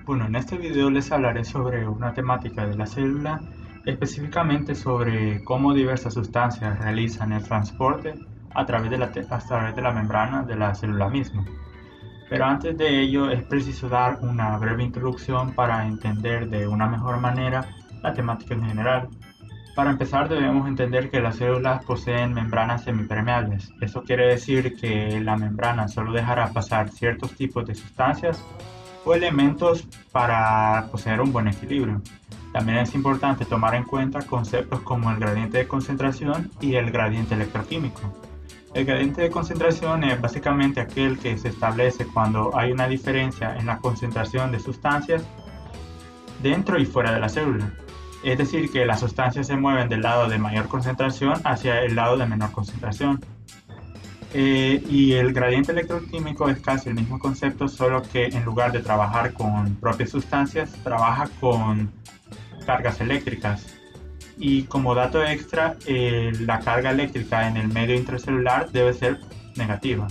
Bueno, en este video les hablaré sobre una temática de la célula, específicamente sobre cómo diversas sustancias realizan el transporte a través de la membrana de la célula misma. Pero antes de ello es preciso dar una breve introducción para entender de una mejor manera la temática en general. Para empezar debemos entender que las células poseen membranas semipermeables. Esto quiere decir que la membrana solo dejará pasar ciertos tipos de sustancias o elementos para poseer un buen equilibrio. También es importante tomar en cuenta conceptos como el gradiente de concentración y el gradiente electroquímico. El gradiente de concentración es básicamente aquel que se establece cuando hay una diferencia en la concentración de sustancias dentro y fuera de la célula. Es decir, que las sustancias se mueven del lado de mayor concentración hacia el lado de menor concentración. Y el gradiente electroquímico es casi el mismo concepto, solo que en lugar de trabajar con propias sustancias, trabaja con cargas eléctricas. Y como dato extra, la carga eléctrica en el medio intracelular debe ser negativa.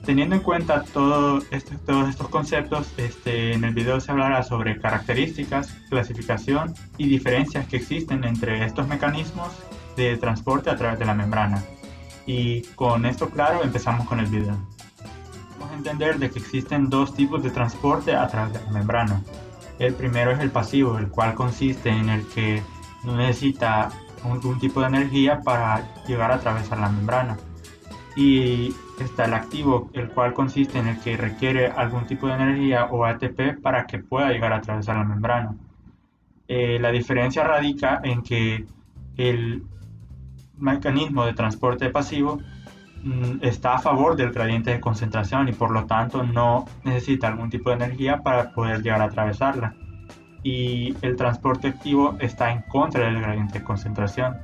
Teniendo en cuenta todos estos conceptos, en el video se hablará sobre características, clasificación y diferencias que existen entre estos mecanismos de transporte a través de la membrana. Y con esto claro, empezamos con el video. Vamos a entender de que existen dos tipos de transporte a través de la membrana. El primero es el pasivo, el cual consiste en el que no necesita un tipo de energía para llegar a atravesar la membrana. Y está el activo, el cual consiste en el que requiere algún tipo de energía o ATP para que pueda llegar a atravesar la membrana. La diferencia radica en que el mecanismo de transporte pasivo está a favor del gradiente de concentración y por lo tanto no necesita algún tipo de energía para poder llegar a atravesarla. Y el transporte activo está en contra del gradiente de concentración.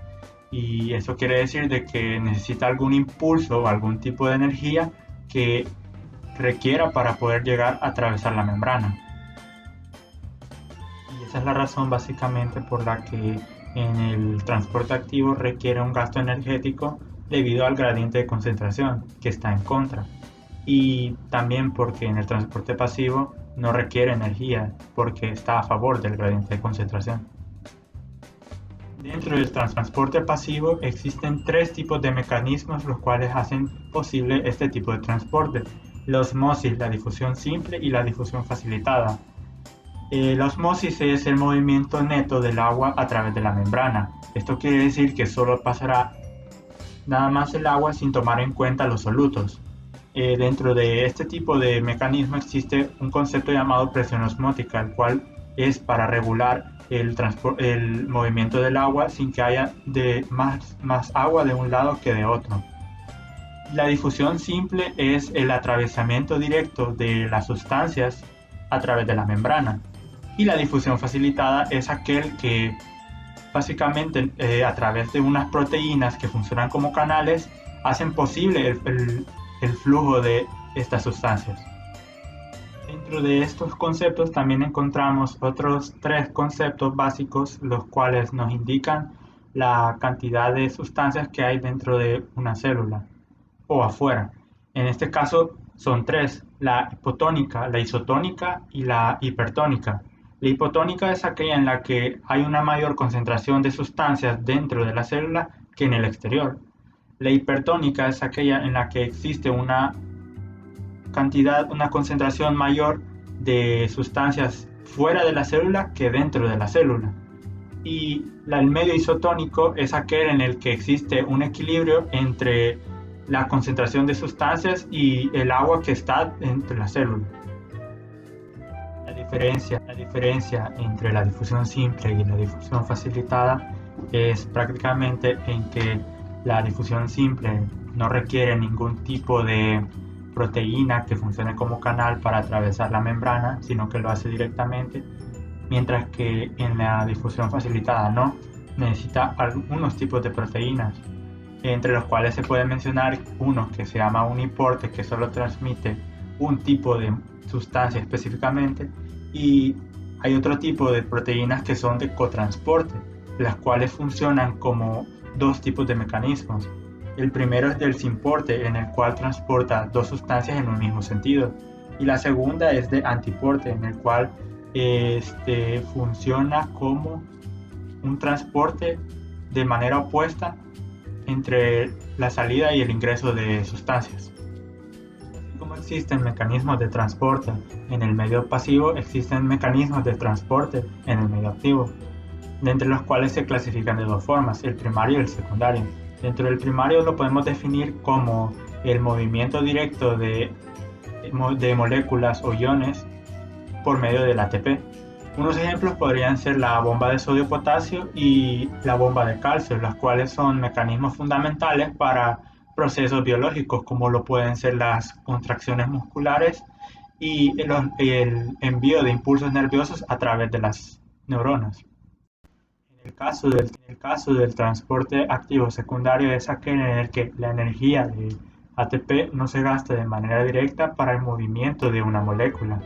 Y eso quiere decir de que necesita algún impulso o algún tipo de energía que requiera para poder llegar a atravesar la membrana. Y esa es la razón básicamente por la que en el transporte activo requiere un gasto energético debido al gradiente de concentración que está en contra. Y también porque en el transporte pasivo no requiere energía porque está a favor del gradiente de concentración. Dentro del transporte pasivo existen tres tipos de mecanismos los cuales hacen posible este tipo de transporte: la ósmosis, la difusión simple y la difusión facilitada. La ósmosis es el movimiento neto del agua a través de la membrana. Esto quiere decir que solo pasará nada más el agua sin tomar en cuenta los solutos. Dentro de este tipo de mecanismo existe un concepto llamado presión osmótica, el cual es para regular el movimiento del agua sin que haya más agua de un lado que de otro. La difusión simple es el atravesamiento directo de las sustancias a través de la membrana. Y la difusión facilitada es aquel que básicamente a través de unas proteínas que funcionan como canales hacen posible el flujo de estas sustancias. Dentro de estos conceptos también encontramos otros tres conceptos básicos, los cuales nos indican la cantidad de sustancias que hay dentro de una célula o afuera. En este caso son tres: la hipotónica, la isotónica y la hipertónica. La hipotónica es aquella en la que hay una mayor concentración de sustancias dentro de la célula que en el exterior. La hipertónica es aquella en la que existe una concentración mayor de sustancias fuera de la célula que dentro de la célula. Y el medio isotónico es aquel en el que existe un equilibrio entre la concentración de sustancias y el agua que está entre la célula. La diferencia entre la difusión simple y la difusión facilitada es prácticamente en que la difusión simple no requiere ningún tipo de proteína que funcione como canal para atravesar la membrana, sino que lo hace directamente, mientras que en la difusión facilitada no, necesita algunos tipos de proteínas, entre los cuales se puede mencionar uno que se llama uniporte, que solo transmite un tipo de sustancia específicamente, y hay otro tipo de proteínas que son de cotransporte, las cuales funcionan como dos tipos de mecanismos. El primero es del simporte, en el cual transporta dos sustancias en un mismo sentido, y la segunda es de antiporte, en el cual funciona como un transporte de manera opuesta entre la salida y el ingreso de sustancias. Así como existen mecanismos de transporte en el medio pasivo, existen mecanismos de transporte en el medio activo, de entre los cuales se clasifican de dos formas, el primario y el secundario. Dentro del primario lo podemos definir como el movimiento directo de moléculas o iones por medio del ATP. Unos ejemplos podrían ser la bomba de sodio-potasio y la bomba de calcio, las cuales son mecanismos fundamentales para procesos biológicos, como lo pueden ser las contracciones musculares y el envío de impulsos nerviosos a través de las neuronas. En el caso del transporte activo secundario es aquel en el que la energía de ATP no se gasta de manera directa para el movimiento de una molécula.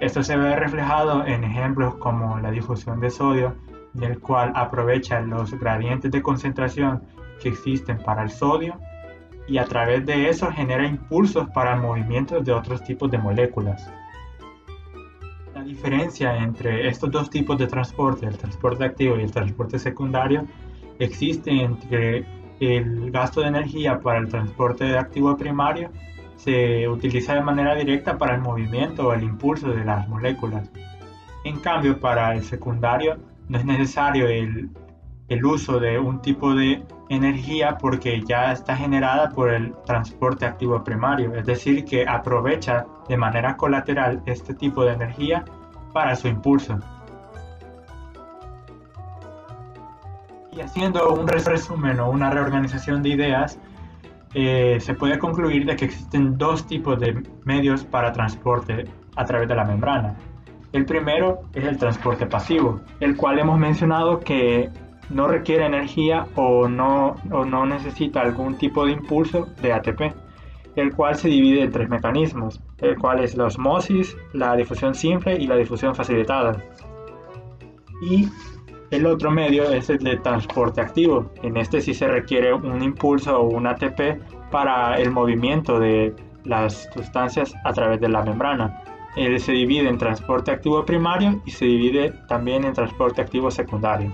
Esto se ve reflejado en ejemplos como la difusión de sodio, del cual aprovecha los gradientes de concentración que existen para el sodio y a través de eso genera impulsos para el movimiento de otros tipos de moléculas. La diferencia entre estos dos tipos de transporte, el transporte activo y el transporte secundario, existe entre el gasto de energía para el transporte activo primario se utiliza de manera directa para el movimiento o el impulso de las moléculas. En cambio, para el secundario no es necesario el uso de un tipo de energía porque ya está generada por el transporte activo primario, es decir, que aprovecha de manera colateral este tipo de energía para su impulso. Y haciendo un resumen o una reorganización de ideas, se puede concluir de que existen dos tipos de medios para transporte a través de la membrana. El primero es el transporte pasivo, el cual hemos mencionado que no requiere energía o no necesita algún tipo de impulso de ATP, el cual se divide en tres mecanismos, el cual es la osmosis, la difusión simple y la difusión facilitada. Y el otro medio es el de transporte activo. En este sí se requiere un impulso o un ATP para el movimiento de las sustancias a través de la membrana. Él se divide en transporte activo primario y se divide también en transporte activo secundario.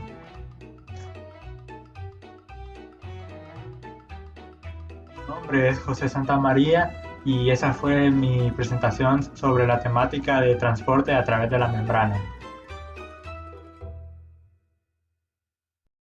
Mi nombre es José Santamaría y esa fue mi presentación sobre la temática de transporte a través de la membrana.